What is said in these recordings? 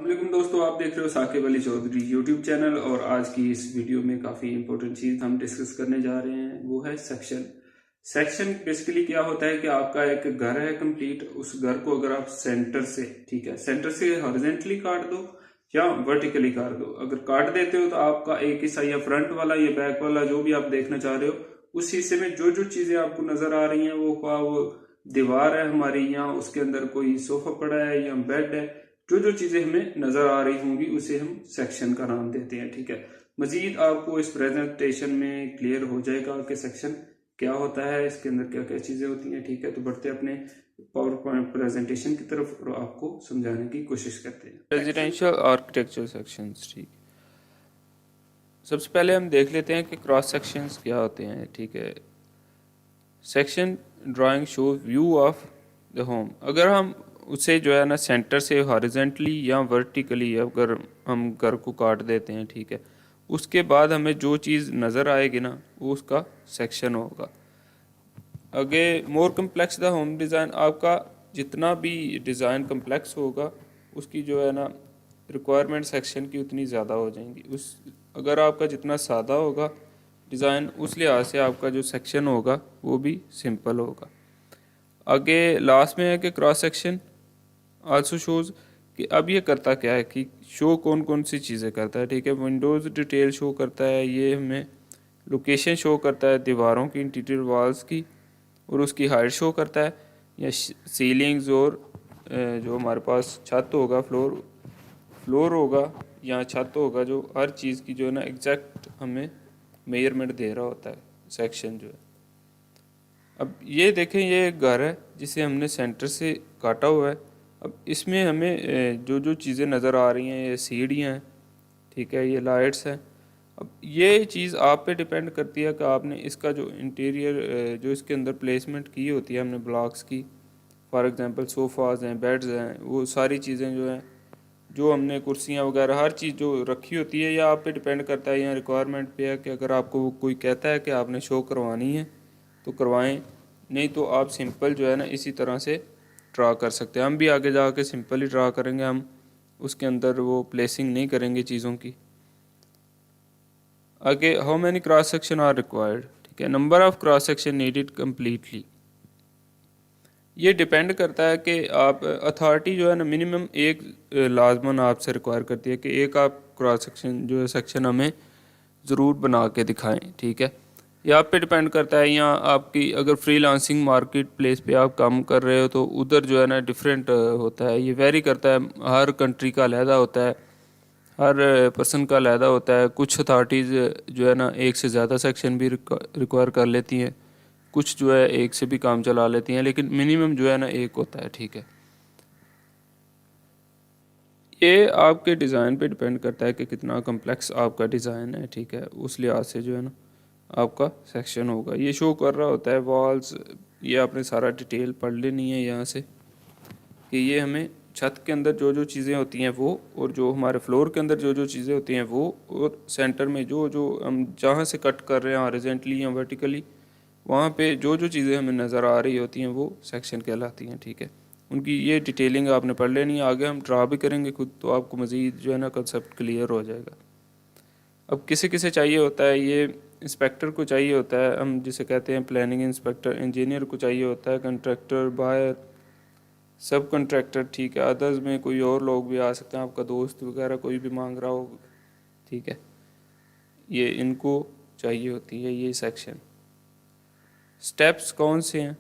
वालेकुम दोस्तों, आप देख रहे हो साकिब अली चौधरी यूट्यूब चैनल। और आज की इस वीडियो में काफ़ी इंपॉर्टेंट चीज़ हम डिस्कस करने जा रहे हैं, वो है सेक्शन। सेक्शन बेसिकली क्या होता है कि आपका एक घर है कंप्लीट, उस घर को अगर आप सेंटर से, ठीक है, सेंटर से हॉरिजेंटली काट दो या वर्टिकली काट दो। अगर काट देते हो तो आपका एक हिस्सा या फ्रंट वाला या बैक वाला जो भी आप देखना चाह रहे हो, उस हिस्से में जो जो चीज़ें आपको नज़र आ रही हैं वो दीवार है हमारी, या उसके अंदर कोई सोफा पड़ा है या बेड है, जो जो चीजें हमें नजर आ रही होंगी उसे हम सेक्शन का नाम देते हैं। ठीक है, मजीद आपको इस प्रेजेंटेशन में क्लियर हो जाएगा कि सेक्शन क्या होता है, इसके अंदर क्या क्या चीजें होती हैं। ठीक है, तो बढ़ते अपने पावर पॉइंट प्रेजेंटेशन की तरफ और आपको समझाने की कोशिश करते हैं। Residential architecture sections. ठीक, सबसे पहले हम देख लेते हैं कि क्रॉस सेक्शंस क्या होते हैं। ठीक है, section drawing show view of the home. अगर हम उसे जो है ना सेंटर से हॉरिजेंटली या वर्टिकली अगर हम घर को काट देते हैं, ठीक है, उसके बाद हमें जो चीज़ नज़र आएगी ना वो उसका सेक्शन होगा। आगे मोर कम्प्लेक्स द होम डिज़ाइन, आपका जितना भी डिज़ाइन कम्प्लेक्स होगा उसकी जो है ना रिक्वायरमेंट सेक्शन की उतनी ज़्यादा हो जाएंगी। उस अगर आपका जितना सादा होगा डिज़ाइन, उस लिहाज से आपका जो सेक्शन होगा वो भी सिंपल होगा। आगे लास्ट में है कि क्रॉस सेक्शन आल्सो शोज़, कि अब ये करता क्या है कि शो कौन कौन सी चीज़ें करता है। ठीक है, विंडोज़ डिटेल शो करता है, ये हमें लोकेशन शो करता है दीवारों की, इंटीरियर वॉल्स की, और उसकी हाइट शो करता है, या सीलिंग्स और जो हमारे पास छत होगा, फ्लोर होगा या छत होगा, जो हर चीज़ की जो है ना एग्जैक्ट हमें मेजरमेंट दे रहा होता है सेक्शन जो है। अब ये देखें, ये एक घर है जिसे हमने सेंटर से काटा हुआ है। अब इसमें हमें जो जो चीज़ें नज़र आ रही हैं, ये सीढ़ियाँ हैं, ठीक है, ये लाइट्स हैं। अब ये चीज़ आप पे डिपेंड करती है कि आपने इसका जो इंटीरियर जो इसके अंदर प्लेसमेंट की होती है हमने ब्लॉक्स की, फॉर एग्जांपल सोफ़ाज़ हैं, बेड्स हैं, वो सारी चीज़ें जो हैं, जो हमने कुर्सियाँ वगैरह हर चीज़ जो रखी होती है, या आप पे डिपेंड करता है या रिक्वायरमेंट पे है कि अगर आपको कोई कहता है कि आपने शो करवानी है तो करवाएं, नहीं तो आप सिंपल जो है ना इसी तरह से ड्रा कर सकते हैं। हम भी आगे जाके सिंपल ही ड्रा करेंगे, हम उसके अंदर वो प्लेसिंग नहीं करेंगे चीज़ों की। आगे how many cross section are required, ठीक है, number of cross section needed completely. ये डिपेंड करता है कि आप अथॉरिटी जो है ना मिनिमम एक लाजमन आपसे रिक्वायर करती है कि एक आप क्रॉस सेक्शन जो है सेक्शन हमें ज़रूर बना के दिखाएं। ठीक है, ये आप पे डिपेंड करता है, या आपकी अगर फ्रीलांसिंग मार्केट प्लेस पे आप काम कर रहे हो तो उधर जो है ना डिफरेंट होता है, ये वेरी करता है, हर कंट्री का अलहदा होता है, हर पर्सन का अलहदा होता है। कुछ अथॉरिटीज़ जो है ना एक से ज़्यादा सेक्शन भी रिक्वायर कर लेती हैं, कुछ जो है एक से भी काम चला लेती हैं, लेकिन मिनिमम जो है ना एक होता है। ठीक है, ये आपके डिज़ाइन पे डिपेंड करता है कि कितना कम्प्लेक्स आपका डिज़ाइन है। ठीक है, उस लिहाज से जो है ना आपका सेक्शन होगा। ये शो कर रहा होता है वॉल्स, ये आपने सारा डिटेल पढ़ लेनी है यहाँ से, कि ये हमें छत के अंदर जो जो चीज़ें होती हैं वो, और जो हमारे फ्लोर के अंदर जो जो चीज़ें होती हैं वो, और सेंटर में जो जो हम जहाँ से कट कर रहे हैं हॉरिजॉन्टली या वर्टिकली, वहाँ पे जो जो चीज़ें हमें नज़र आ रही होती हैं वो सेक्शन कहलाती हैं। ठीक है, उनकी ये डिटेलिंग आपने पढ़ लेनी है। आगे हम ड्रा भी करेंगे खुद, तो आपको मज़ीद जो है ना कंसेप्ट क्लियर हो जाएगा। अब किसे किसे चाहिए होता है ये, इंस्पेक्टर को चाहिए होता है, हम जिसे कहते हैं प्लानिंग इंस्पेक्टर, इंजीनियर को चाहिए होता है, कंट्रैक्टर, बायर, सब कंट्रैक्टर। ठीक है, अदर्स में कोई और लोग भी आ सकते हैं, आपका दोस्त वगैरह कोई भी मांग रहा हो। ठीक है, ये इनको चाहिए होती है ये सेक्शन। स्टेप्स कौन से हैं?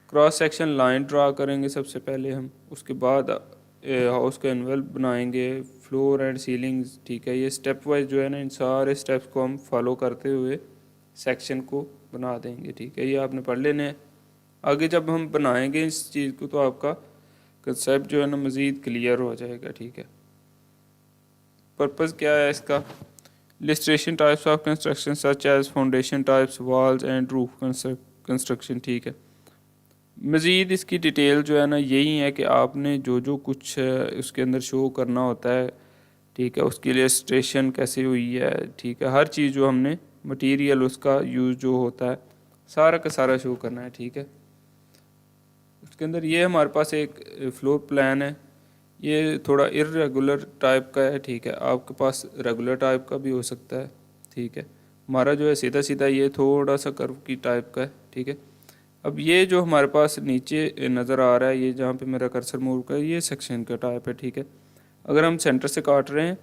क्रॉस सेक्शन लाइन ड्रा करेंगे सबसे पहले हम, उसके बाद हाउस का एनवेलप बनाएंगे, फ्लोर एंड सीलिंग्स। ठीक है, ये स्टेप वाइज जो है ना इन सारे स्टेप्स को हम फॉलो करते हुए सेक्शन को बना देंगे। ठीक है, ये आपने पढ़ लेने हैं। आगे जब हम बनाएंगे इस चीज़ को तो आपका कंसेप्ट जो है ना मज़ीद क्लियर हो जाएगा। ठीक है, पर्पज़ क्या है इसका? Illustration types of construction such as foundation types, walls and roof construction. ठीक है, मज़ीद इसकी डिटेल जो है ना यही है कि आपने जो जो कुछ उसके अंदर शो करना होता है, ठीक है, उसकी इलस्ट्रेशन कैसे हुई है, ठीक है, हर चीज़ जो हमने मटेरियल उसका यूज़ जो होता है सारा का सारा शो करना है। ठीक है, उसके अंदर ये हमारे पास एक फ्लोर प्लान है, ये थोड़ा इर्रेगुलर टाइप का है, ठीक है। आपके पास रेगुलर टाइप का भी हो सकता है, ठीक है। हमारा जो है सीधा सीधा ये थोड़ा सा कर्व की टाइप का है, ठीक है। अब ये जो हमारे पास नीचे नज़र आ रहा है, ये जहाँ पे मेरा कर्सर मूव कर, ये सेक्शन का टाइप है, ठीक है। अगर हम सेंटर से काट रहे हैं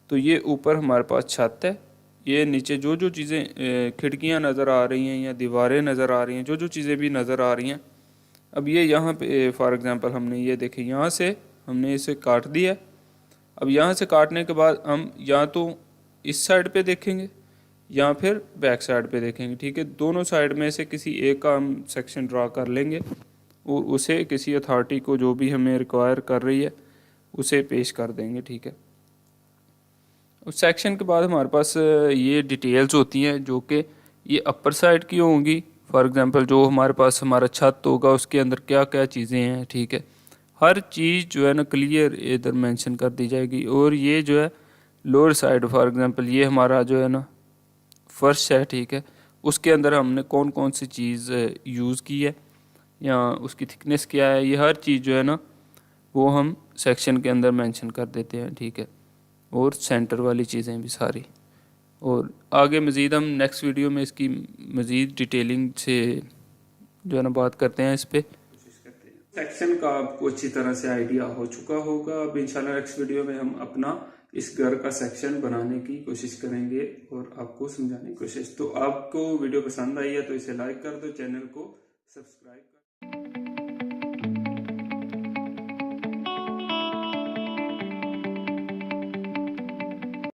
तो ये ऊपर हमारे पास छत है, ये नीचे जो जो चीज़ें खिड़कियाँ नज़र आ रही हैं या दीवारें नज़र आ रही हैं, जो जो चीज़ें भी नज़र आ रही हैं, अब ये यहाँ पे फॉर एग्ज़ाम्पल हमने ये देखे, यहाँ से हमने इसे काट दिया। अब यहाँ से काटने के बाद हम या तो इस साइड पे देखेंगे या फिर बैक साइड पे देखेंगे, ठीक है। दोनों साइड में से किसी एक का हम सेक्शन ड्रा कर लेंगे और उसे किसी अथॉरिटी को जो भी हमें रिक्वायर कर रही है उसे पेश कर देंगे, ठीक है। उस सेक्शन के बाद हमारे पास ये डिटेल्स होती हैं जो कि ये अपर साइड की होंगी। फॉर एग्जांपल जो हमारे पास हमारा छत होगा उसके अंदर क्या क्या चीज़ें हैं, ठीक है। हर चीज़ जो है ना क्लियर इधर मेंशन कर दी जाएगी। और ये जो है लोअर साइड, फॉर एग्जांपल ये हमारा जो है ना फर्श है, ठीक है, उसके अंदर हमने कौन कौन सी चीज़ यूज़ की है या उसकी थिकनेस क्या है, ये हर चीज़ जो है ना वो हम सेक्शन के अंदर मेंशन कर देते हैं, ठीक है। और सेंटर वाली चीज़ें भी सारी। और आगे मज़ीद हम नेक्स्ट वीडियो में इसकी मज़ीद डिटेलिंग से जो है ना बात करते हैं इस पर। सेक्शन का आपको अच्छी तरह से आइडिया हो चुका होगा। अब इंशाल्लाह नेक्स्ट वीडियो में हम अपना इस घर का सेक्शन बनाने की कोशिश करेंगे और आपको समझाने की कोशिश। तो आपको वीडियो पसंद आई है तो इसे लाइक कर दो, चैनल को सब्सक्राइब कर